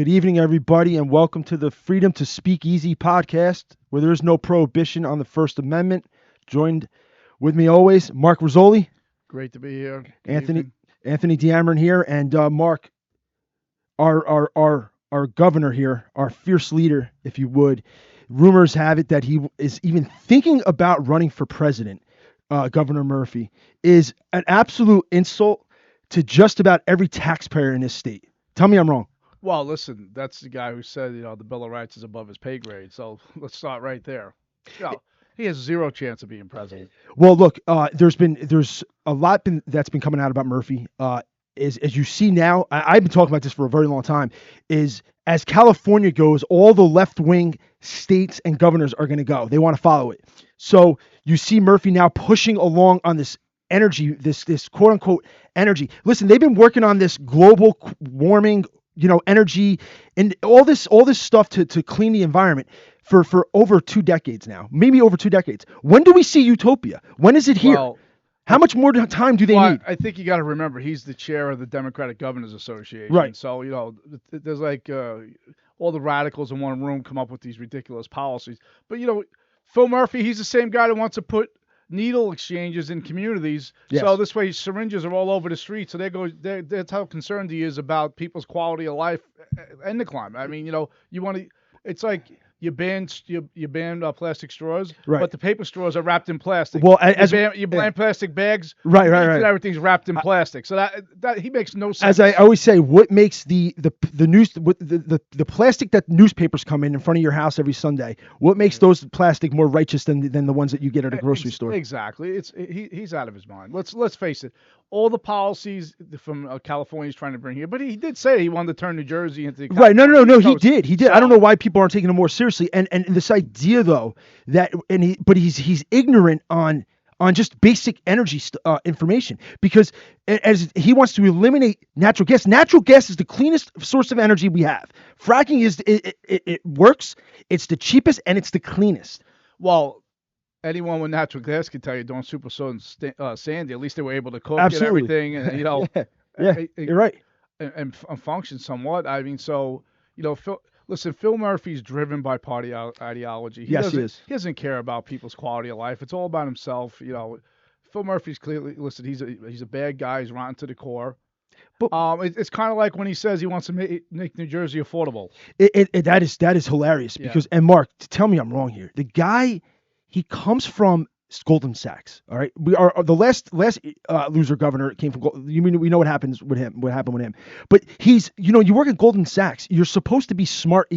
Good evening, everybody, and welcome to the Freedom to Speak Easy podcast, where there is no prohibition on the First Amendment. Joined with me always, Mark Rizzoli, Great to be here. Good Anthony evening. Anthony Diamond here, and Mark, our governor here, our fierce leader, if you would. Rumors have it that he is even thinking about running for president. Governor Murphy is an absolute insult to just about every taxpayer in this state. Tell me I'm wrong. Well, listen, that's the guy who said, the Bill of Rights is above his pay grade. So let's start right there. He has zero chance of being president. Well, look, there's a lot that's been coming out about Murphy. As you see now, I've been talking about this for a very long time. Is as California goes, all the left wing states and governors are going to go. They want to follow it. So you see Murphy now pushing along on this energy, this quote unquote energy. Listen, they've been working on this global warming, energy and all this stuff to clean the environment for over 2 decades now, maybe over 2 decades. When do we see utopia? When is it here? Well, how much more time do they need? I think you got to remember he's the chair of the Democratic Governors Association. Right. So, there's like all the radicals in one room come up with these ridiculous policies. But, Phil Murphy, he's the same guy that wants to put needle exchanges in communities. Yes. So this way syringes are all over the street. So that's how concerned he is about people's quality of life and the climate. I mean, you want to, it's like you ban plastic straws, right, but the paper straws are wrapped in plastic. Well, you ban plastic bags, right. Everything's wrapped in plastic. So that he makes no sense. As I always say, what makes the plastic that newspapers come in front of your house every Sunday? What makes those plastic more righteous than the ones that you get at a grocery store? Exactly. He's out of his mind. Let's face it. All the policies from California he's trying to bring here, but he did say he wanted to turn New Jersey into the right. No. He did. So, I don't know why people aren't taking him more seriously. And this idea though that he's ignorant on just basic energy information, because as he wants to eliminate natural gas. Natural gas is the cleanest source of energy we have. Fracking it works. It's the cheapest and it's the cleanest. Well, anyone with natural gas can tell you don't super Sandy. At least they were able to cook Absolutely. and everything, and yeah, you're right, and function somewhat. I mean, so Phil Murphy's driven by party ideology. He is. He doesn't care about people's quality of life. It's all about himself. Phil Murphy's clearly, he's a bad guy. He's rotten to the core. But it's kind of like when he says he wants to make New Jersey affordable. That is hilarious because, and Mark, tell me I'm wrong here. The guy, he comes from Goldman Sachs. All right, we are the last loser governor came from. We know what happens with him. What happened with him? But he's, you work at Goldman Sachs. You're supposed to be smart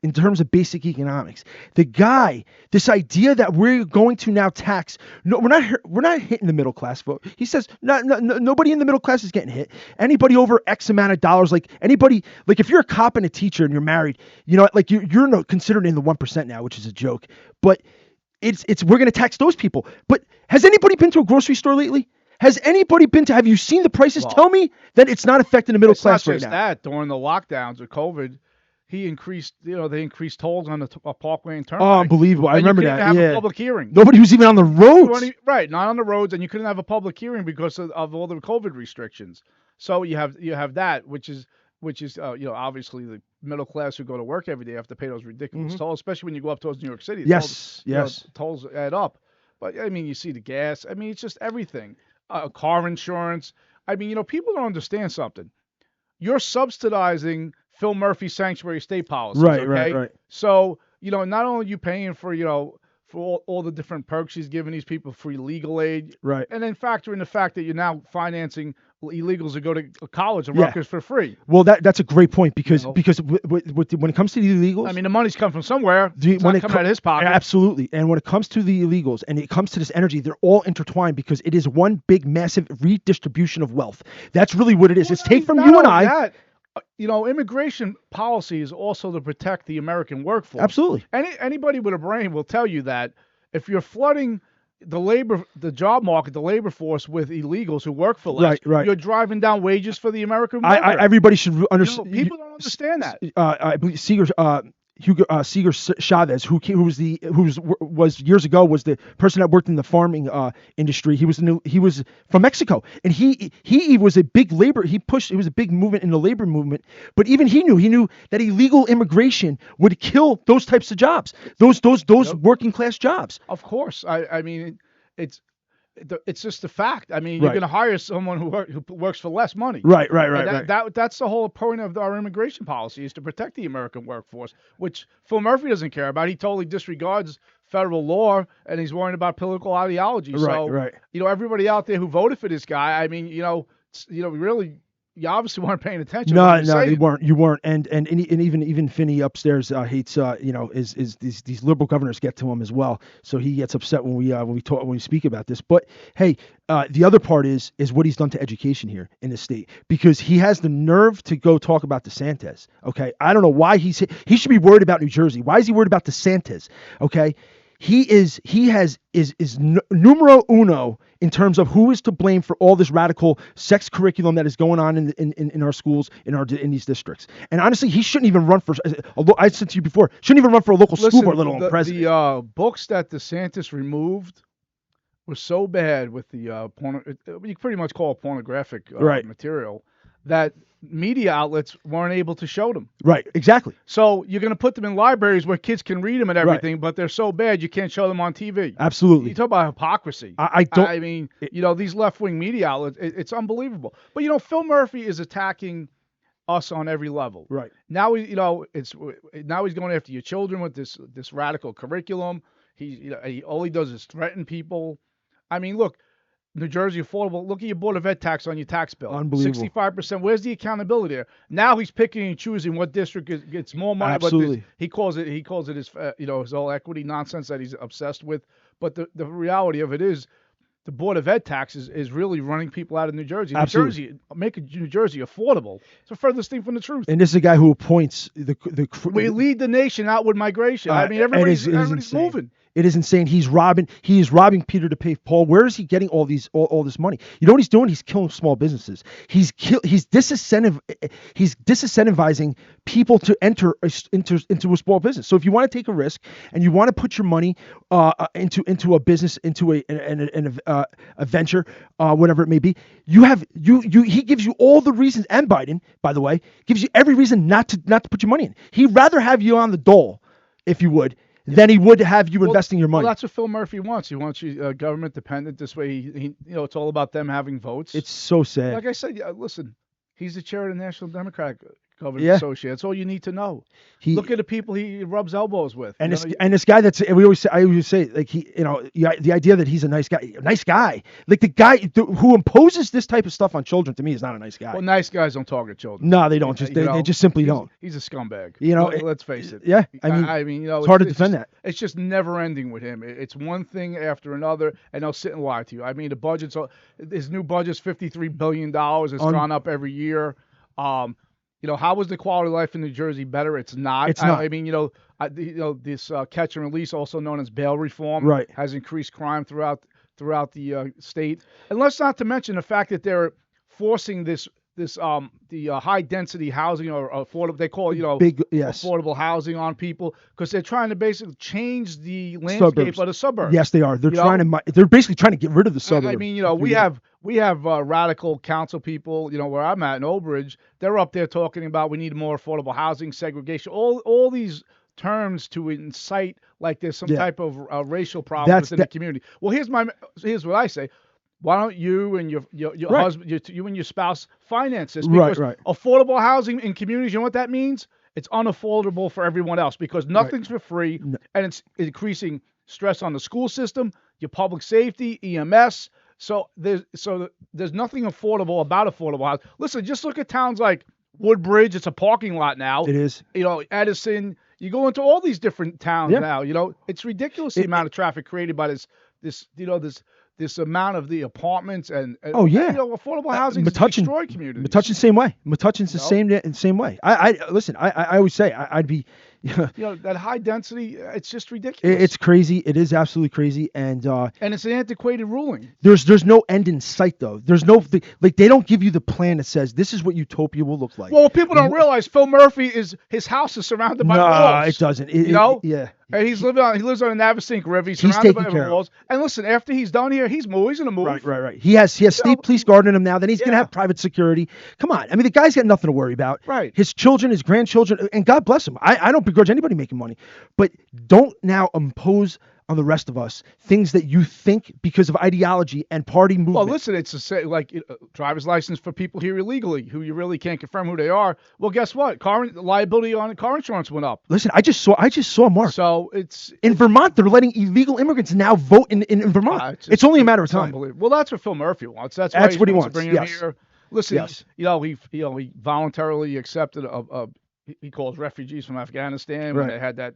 in terms of basic economics. The guy, this idea that we're going to now tax. No, we're not hitting the middle class vote. He says nobody in the middle class is getting hit. Anybody over X amount of dollars, like anybody, like if you're a cop and a teacher and you're married, like you're considered in the 1% now, which is a joke, but. It's we're going to tax those people. But has anybody been to a grocery store lately? Have you seen the prices? Well, tell me that it's not affecting the middle class right now. It's not just that. During the lockdowns of COVID, they increased tolls on the Parkway and Turnpike. Oh, unbelievable. I remember that. Have a public hearing. Nobody was even on the roads. Right, not on the roads, and you couldn't have a public hearing because of all the COVID restrictions. So you have that, which is obviously the middle class who go to work every day have to pay those ridiculous tolls, especially when you go up towards New York City. Yes. Tolls add up. But, I mean, you see the gas. I mean, it's just everything. Car insurance. I mean, people don't understand something. You're subsidizing Phil Murphy's sanctuary state policies, okay? Right. So, not only are you paying for all the different perks he's giving these people, free legal aid. Right. And then factor in the fact that you're now financing illegals to go to college and Rutgers for free. Well, that's a great point because when it comes to the illegals, I mean, the money's come from somewhere. It's not coming out of his pocket. Absolutely. And when it comes to the illegals and it comes to this energy, they're all intertwined because it is one big, massive redistribution of wealth. That's really what it is. It's take from you and I. Immigration policy is also to protect the American workforce. Absolutely. Anybody with a brain will tell you that if you're flooding the job market, the labor force with illegals who work for less, you're driving down wages for the American worker. Everybody should understand. People don't understand that. I believe Cesar Chavez, who was years ago was the person that worked in the farming industry. He was from Mexico, and he was a big labor. It was a big movement in the labor movement. But even he knew that illegal immigration would kill those types of jobs, those working class jobs. Of course, I mean it's just a fact. I mean, you're going to hire someone who works for less money. Right. That's the whole point of our immigration policy, is to protect the American workforce, which Phil Murphy doesn't care about. He totally disregards federal law, and he's worrying about political ideology. Right. Everybody out there who voted for this guy, I mean, really, you obviously weren't paying attention. No, you weren't. You weren't. And even Finney upstairs hates is these liberal governors get to him as well. So he gets upset when we speak about this. But hey, the other part is what he's done to education here in the state, because he has the nerve to go talk about DeSantis. Okay, I don't know why he should be worried about New Jersey. Why is he worried about DeSantis? Okay. He is numero uno in terms of who is to blame for all this radical sex curriculum that is going on in our schools, in these districts. And honestly, he shouldn't even run for. I said to you before, shouldn't even run for a local school board, let alone president. The books that DeSantis removed were so bad with the you pretty much call it pornographic material, that media outlets weren't able to show them. Right, exactly. So you're going to put them in libraries where kids can read them and everything, but they're so bad you can't show them on TV. Absolutely. You talk about hypocrisy. I mean, these left-wing media outlets, it's unbelievable. But Phil Murphy is attacking us on every level. Right. Now he's going after your children with this radical curriculum. All he does is threaten people. I mean, look, New Jersey affordable. Look at your Board of Ed tax on your tax bill. Unbelievable. 65%. Where's the accountability there? Now he's picking and choosing what district gets more money. Absolutely. He calls it his his whole equity nonsense that he's obsessed with. But the reality of it is, the Board of Ed tax is really running people out of New Jersey. Making New Jersey affordable. It's the furthest thing from the truth. And this is a guy who appoints we lead the nation outward migration. I mean, everybody's moving. It is insane. He is robbing Peter to pay Paul. Where is he getting all this money? You know what he's doing? He's killing small businesses. He's disincentivizing people to enter into a small business. So if you want to take a risk and you want to put your money into a business, into a venture, whatever it may be, he gives you all the reasons, and Biden, by the way, gives you every reason not to put your money in. He'd rather have you on the dole, if you would, than he would have you investing your money. Well, that's what Phil Murphy wants. He wants you government dependent. This way, he it's all about them having votes. It's so sad. Like I said, listen, he's the chair of the National Democratic Governors Association. That's all you need to know. Look at the people he rubs elbows with. And this guy I always say, like, the idea that he's a nice guy, like the guy who imposes this type of stuff on children, to me, is not a nice guy. Well, nice guys don't target children. No, they don't. They just simply don't. He's a scumbag. Let's face it. Yeah, I mean, it's hard to defend that. It's just never ending with him. It's one thing after another, and they'll sit and lie to you. I mean, his new budget's $53 billion. It's gone up every year. How was the quality of life in New Jersey better? It's not. It's not. I mean, this catch and release, also known as bail reform, has increased crime throughout the state. And let's not to mention the fact that they're forcing the high density housing or affordable, they call it, affordable housing on people, because they're trying to basically change the landscape of the suburbs. Yes, they are. They're basically trying to get rid of the suburbs. I mean, we have radical council people, where I'm at in Old Bridge. They're up there talking about we need more affordable housing, segregation, all these terms to incite like there's some type of racial problem within the community. Well, here's what I say. Why don't you and your husband, you and your spouse finance this? Because affordable housing in communities, you know what that means? It's unaffordable for everyone else, because nothing's for free, and it's increasing stress on the school system, your public safety, EMS. So there's nothing affordable about affordable housing. Listen, just look at towns like Woodbridge. It's a parking lot now. It is. Edison. You go into all these different towns now. It's ridiculous the amount of traffic created by this amount of the apartments and affordable housing destroy communities. Metuchen's the same way. Metuchen's the same way. I always say I'd be That high density, it's just ridiculous. It's crazy. It is absolutely crazy, and it's an antiquated ruling. There's no end in sight though. There's no like they don't give you the plan that says this is what utopia will look like. Well, people don't realize Phil Murphy his house is surrounded by walls. No, it doesn't. Yeah. And he lives on the Navasink River. He's surrounded by walls. And listen, after he's done here, he's gonna move. Right. He has state police guarding him now. Then he's gonna have private security. Come on. I mean, the guy's got nothing to worry about. Right. His children, his grandchildren, and God bless him. I don't begrudge anybody making money, but don't now impose on the rest of us things that you think because of ideology and party movement. Well, listen, it's like driver's license for people here illegally who you really can't confirm who they are. Well, guess what? Liability on car insurance went up. Listen, I just saw Mark. So in Vermont, they're letting illegal immigrants now vote in Vermont. It's only a matter of time. Well, that's what Phil Murphy wants. That's what he wants. To bring him here. Listen, he voluntarily accepted he calls refugees from Afghanistan when they had that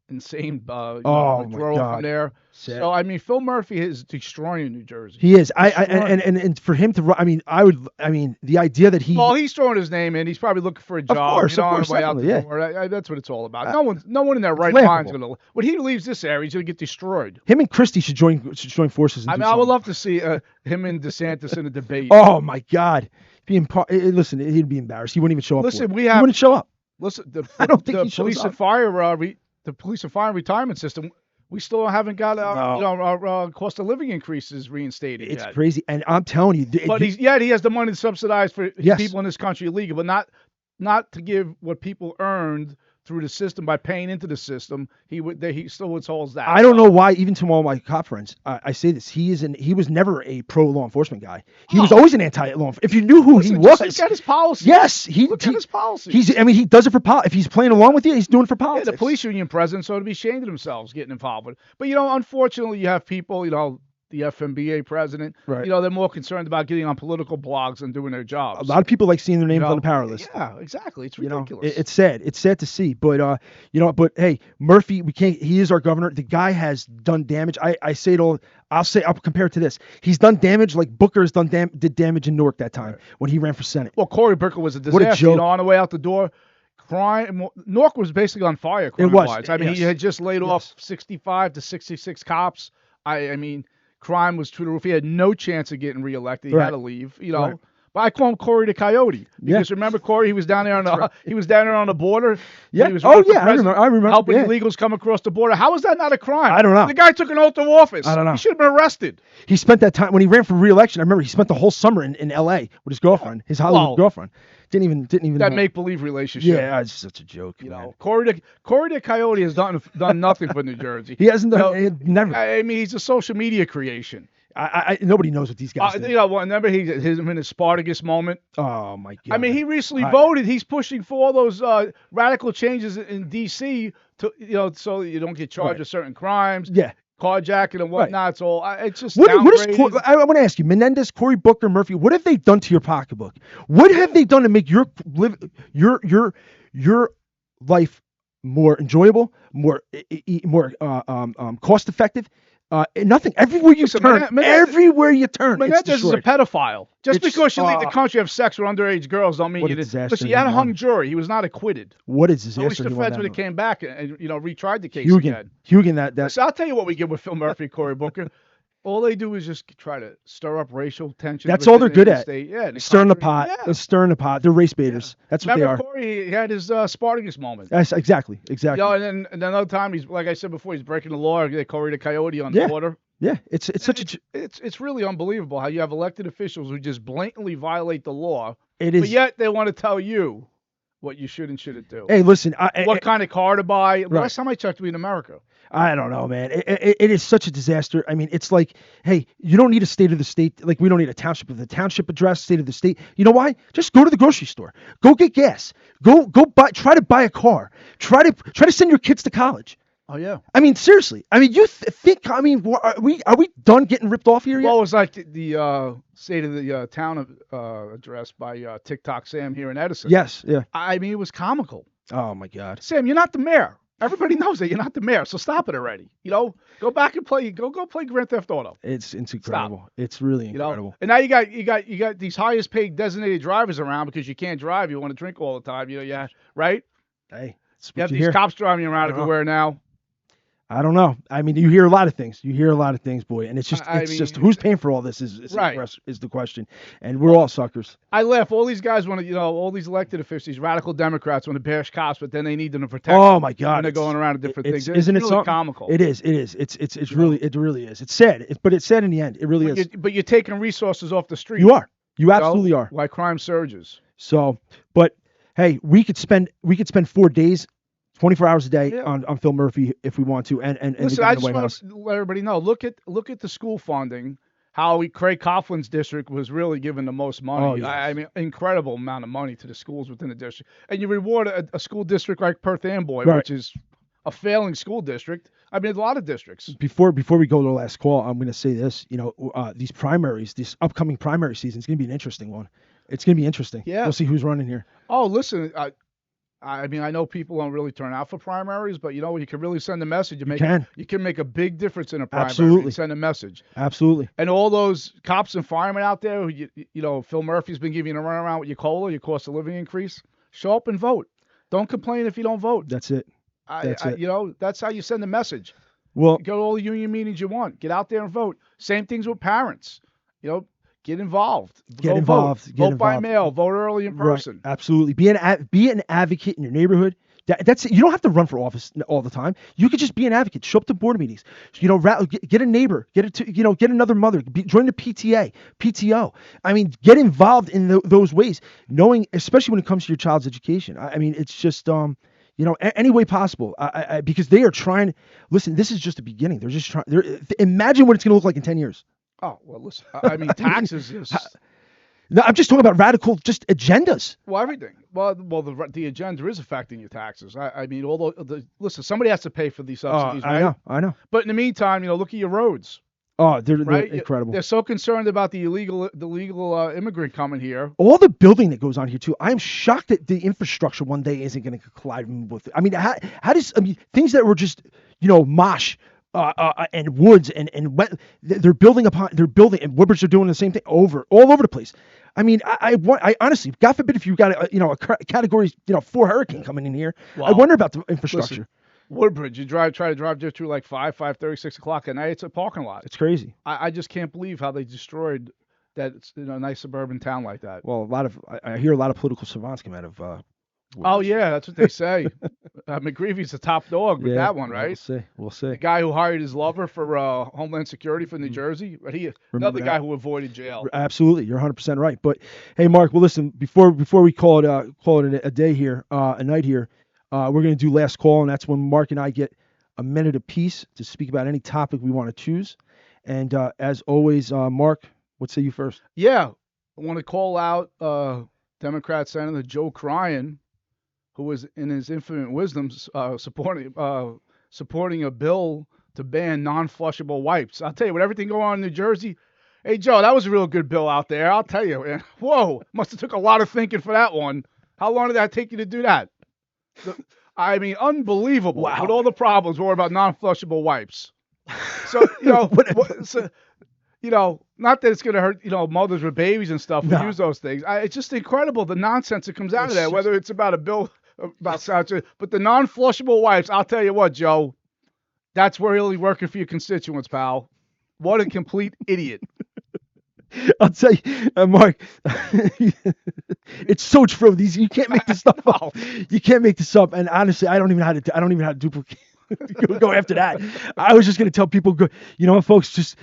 insane withdrawal from there. Sad. So I mean, Phil Murphy is destroying New Jersey. He is. And for him to, the idea that he's throwing his name in. He's probably looking for a job. Of course, that's what it's all about. No one in their right mind is gonna. When he leaves this area, he's gonna get destroyed. Him and Christie should join forces. I would love to see him and DeSantis in a debate. Oh my God! Listen, he'd be embarrassed. He wouldn't even show up. He wouldn't show up. Listen, I don't think he police and fire. The police and fire retirement system, we still haven't got our cost of living increases reinstated. It's crazy, and I'm telling you. But he has the money to subsidize for people in this country illegal, but not to give what people earned through the system by paying into the system. He still withholds that. I don't know why. Even to all my cop friends, I say this: he was never a pro law enforcement guy. He was always an anti law enforcement. If you knew who he was, look at his policy. Yes, look at his policy. He does it for politics. If he's playing along with you, he's doing it for politics. Yeah, the police union president, so to be ashamed of themselves getting involved with it. But unfortunately, you have people, the FMBA president, right. They're more concerned about getting on political blogs and doing their jobs. A lot of people like seeing their names on the power list. Yeah, exactly. It's ridiculous. It's sad. It's sad to see. But but hey, Murphy, he is our governor. The guy has done damage. I'll compare it to this. He's done damage like Booker has did damage in Newark that time when he ran for Senate. Well, Cory Booker was a disaster. What a joke. On the way out the door. Newark was basically on fire. Crime-wise. I mean, he had just laid off 65 to 66 cops. I mean, crime was through the roof. He had no chance of getting reelected. He had to leave. Right. But I call him Cory the Coyote because remember Cory, he was down there on the border. Yeah. I remember helping illegals come across the border. How is that not a crime? I don't know. The guy took an oath of office. I don't know. He should have been arrested. He spent that time when he ran for re-election. I remember he spent the whole summer in L.A. with his girlfriend, his Hollywood girlfriend. Didn't even that make-believe relationship. Yeah, it's such a joke. Cory the Coyote has done nothing for New Jersey. He hasn't done never. I mean, he's a social media creation. Nobody knows what these guys do. Remember him in his Spartacus moment? Oh my God! I mean, he recently voted. He's pushing for all those radical changes in D.C. to so you don't get charged with certain crimes. Yeah. Carjacking and whatnot. Right. So it's just what is I want to ask you, Menendez, Cory Booker, Murphy. What have they done to your pocketbook? What have they done to make your life more enjoyable, more cost effective? Nothing. Everywhere you turn, Menendez is a pedophile. Just because you leave the country, have sex with underage girls, don't mean you did. Listen, he had a hung jury. He was not acquitted. What is disaster? At least the feds when he came back and retried the case again. Hugan, So I'll tell you what we get with Phil Murphy, Cory Booker. All they do is just try to stir up racial tension. That's all they're good at. Stirring the pot. Yeah. Stirring the pot. They're race baiters. That's what they are. Cory, he had his Spartacus moment. Yes, exactly. And then another time, he's like I said before, he's breaking the law. They Cory the Coyote on the border. Yeah, it's it's really unbelievable how you have elected officials who just blatantly violate the law. It is. But yet they want to tell you what you should and shouldn't do. Hey, listen. What kind of car to buy? Right. Last time I checked, we in America. I don't know, man. It is such a disaster. I mean, it's like, hey, you don't need a state of the state. Like, we don't need a township of the township address, state of the state. You know why? Just go to the grocery store. Go get gas. Go buy. Try to buy a car. Try to send your kids to college. Oh yeah. I mean, seriously. I mean, you think? I mean, are we done getting ripped off here yet? Well, it was like the state of the town address by TikTok Sam here in Edison. Yes. Yeah. I mean, it was comical. Oh my God. Sam, you're not the mayor. Everybody knows that you're not the mayor, so stop it already. Go back and play. Go play Grand Theft Auto. It's incredible. Stop. It's really incredible. And now you got these highest paid designated drivers around because you can't drive. You want to drink all the time. Right? Hey. You have these cops driving around everywhere now. I don't know. I mean, you hear a lot of things. Boy, and it's just who's paying for all this is the question. And we're all suckers. I laugh. All these guys want to, all these elected officials, radical Democrats want to bash cops, but then they need them to protect. Oh my God! When they're going around to different things. Isn't it really something? Comical? It is. It really is. It's sad, but it's sad in the end. It really is. But you're taking resources off the street. You are. You absolutely are. Why crime surges. So, but hey, we could spend 4 days. 24 hours a day on Phil Murphy if we want to, and listen, I just want to let everybody know. Look at the school funding. How Craig Coughlin's district was really given the most money. Oh, yes. I mean, incredible amount of money to the schools within the district, and you reward a school district like Perth Amboy, which is a failing school district. I mean, a lot of districts. Before we go to the last call, I'm going to say this. These primaries, this upcoming primary season is going to be an interesting one. It's going to be interesting. Yeah, we'll see who's running here. Oh, listen. I mean, I know people don't really turn out for primaries, but you can really send a message. You can make a big difference in a primary. Absolutely. Send a message. Absolutely. And all those cops and firemen out there, who Phil Murphy's been giving you a runaround with your COLA, your cost of living increase. Show up and vote. Don't complain if you don't vote. That's it. That's how you send a message. Well, go to all the union meetings you want. Get out there and vote. Same things with parents. Get involved. Vote by mail. Vote early in person. Right. Absolutely. Be an advocate in your neighborhood. That's it. You don't have to run for office all the time. You could just be an advocate. Show up to board meetings. Get a neighbor. Get another mother. Join the PTO. I mean, get involved in those ways. Knowing, especially when it comes to your child's education. I mean, it's just any way possible. Because they are trying. Listen, this is just the beginning. They're just trying. Imagine what it's going to look like in 10 years. Oh, well, listen, I mean, taxes is... No, I'm just talking about radical agendas. Well, everything. Well, the agenda is affecting your taxes. I mean, listen, somebody has to pay for these subsidies, right? I know. But in the meantime, look at your roads. Oh, they're incredible. They're so concerned about the illegal immigrant coming here. All the building that goes on here, too. I'm shocked that the infrastructure one day isn't going to collide with it. I mean, things that were just, mosh, and woods and wet, they're building, and Woodbridge are doing the same thing all over the place. I mean, I honestly, God forbid if you got a category 4 hurricane coming in here, I wonder about the infrastructure. Listen, Woodbridge, you try to drive there through like 5:30, 6 o'clock at night. It's a parking lot. It's crazy. I just can't believe how they destroyed that nice suburban town like that. Well, I hear a lot of political savants come out of. Oh yeah, that's what they say. McGreevy's the top dog with that one, right? We'll see. The guy who hired his lover for Homeland Security for New Jersey, but another guy who avoided jail. Absolutely, you're 100% right. But hey, Mark, well, listen, before we call it a day here, a night here, we're going to do last call, and that's when Mark and I get a minute apiece to speak about any topic we want to choose. And as always, Mark, what say you first? Yeah, I want to call out Democrat Senator Joe Cryan, who was in his infinite wisdom supporting a bill to ban non-flushable wipes. I'll tell you, with everything going on in New Jersey, hey, Joe, that was a real good bill out there. I'll tell you. Man. Whoa, must have took a lot of thinking for that one. How long did that take you to do that? I mean, unbelievable. Wow. With all the problems, we're about non-flushable wipes. So, not that it's going to hurt, mothers with babies and stuff who use those things. It's just incredible, the nonsense that comes out of that, whether it's about a bill about South, but the non-flushable wipes, I'll tell you what, Joe, that's really working for your constituents, pal. What a complete idiot. I'll tell you, Mark, it's so true. You can't make this stuff up. You can't make this up. And honestly, I don't even know how to duplicate. Go after that. I was just going to tell people, folks, just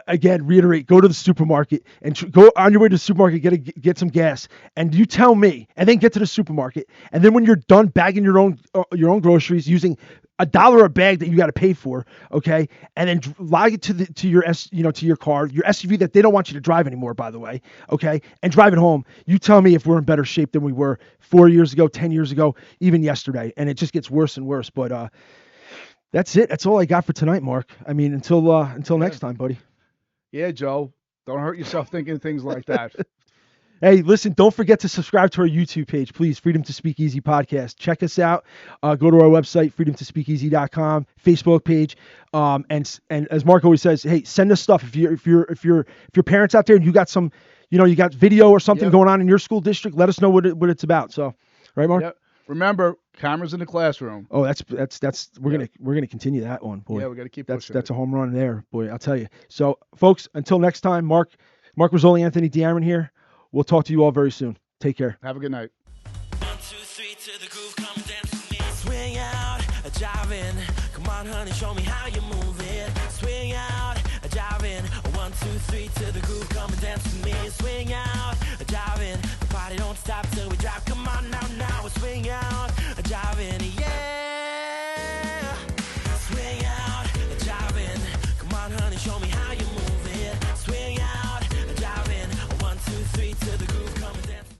again, reiterate, go to the supermarket and go on your way to the supermarket, get some gas, and you tell me, and then get to the supermarket. And then when you're done bagging your own groceries using $1 a bag that you got to pay for, okay, and then log it to your car, your SUV that they don't want you to drive anymore, by the way, okay, and drive it home. You tell me if we're in better shape than we were 4 years ago, 10 years ago, even yesterday, and it just gets worse and worse. But that's it. That's all I got for tonight, Mark. I mean, until next time, buddy. Yeah, Joe. Don't hurt yourself thinking things like that. Hey, listen, don't forget to subscribe to our YouTube page, please. Freedom to Speak Easy podcast. Check us out. Go to our website, freedomtospeakeasy.com, Facebook page. And as Mark always says, hey, send us stuff. If your parents out there and you got some, you got video or something going on in your school district, let us know what it's about. So, right, Mark? Yep. Remember, cameras in the classroom. Oh, that's we're gonna continue that one, boy. Yeah, we got to keep pushing. That's a home run there, boy. I'll tell you. So, folks, until next time, Mark Rizzoli, Anthony D'Aaron here. We'll talk to you all very soon. Take care. Have a good night. 1, 2, 3 to the groove, come dance with me. Swing out, jive in. Come on, honey, show me how you move it. Swing out, jive in. 1, 2, 3 to the groove, come and dance with me. Swing out, jive in. The party don't stop till we drop. Come on now, swing out.